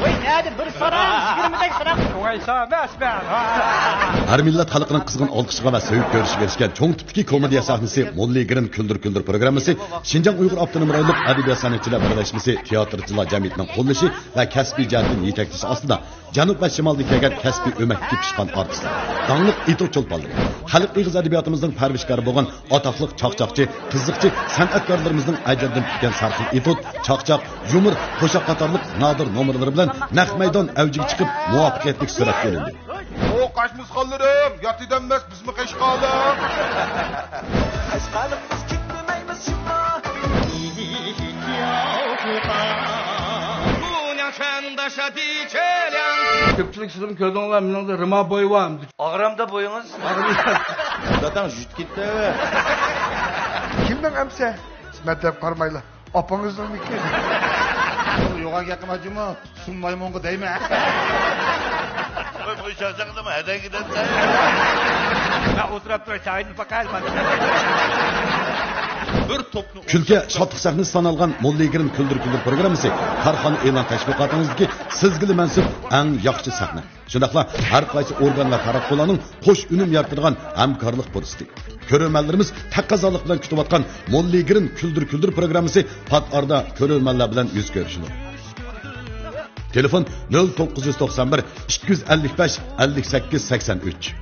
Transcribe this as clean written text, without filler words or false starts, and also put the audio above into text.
Voy, nadi bir so'ram, 20dagi so'ram. Voysa, masban. Har millat xalqining qizg'in olqishiga va sevib ko'rishiga erishgan cho'ng tipdagi komediya sahnasi Molli Grim Kuldir Kuldir programmasi Şinjan Uyg'ur Avtonom rayonlik adabiyot san'atchilar birlashmasi teatrchilar jamiyatining qo'llashi va kasbiy jihatdan yetakchisi ostida Janub va Shimoldan kelgan kasbiy o'makka pishgan artistlar, danglik Ito Cho'lponlar, xalq ig'iz adabiyotimizning parvishkori bo'lgan atoqliq chaqchaqchi, qiziqchi san'atkorlarimizning ajabdan tutgan sarxil Itot, chaqchaq, yumor, qo'shiq qatorliq nodir nomerlari bilan naq maydon avjiga chiqib muvaffaqiyatli suratga olindi. O kaçmış kalırım, yat edemez biz mi kaşkalım? Kaşkalım biz gitmeyimiz şimdi. Köpçülük sızım kördüğünler minimde rıma boyu var mı? Ağramda boyunuz? Zaten jüt gitti. Kimden emse? Meddep karmayla. Apanızdan mı ki? Yoğa yakın acımı, sunmayım onu değil mi? Bu şaşaklı mı? Heden giden de. Ben oturup durup çayını bakayım. Külke şatlık sahnesi sanalgan Molli Grim Kuldir Kuldir programmasi Karxon e'lon tashviqotingizdagi sizgili mansub eng yaxshi sahna. Shundaqla har qaysi organ va taraqqolarning qo'sh unum yaratadigan hamkorlik fursati. Ko'rmanlarimiz taqozolik bilan kutayotgan Molli Grim Kuldir Kuldir programmasi pat arda ko'rmanlar bilan yuz ko'rishadi. Telefon 0991 255 58 83.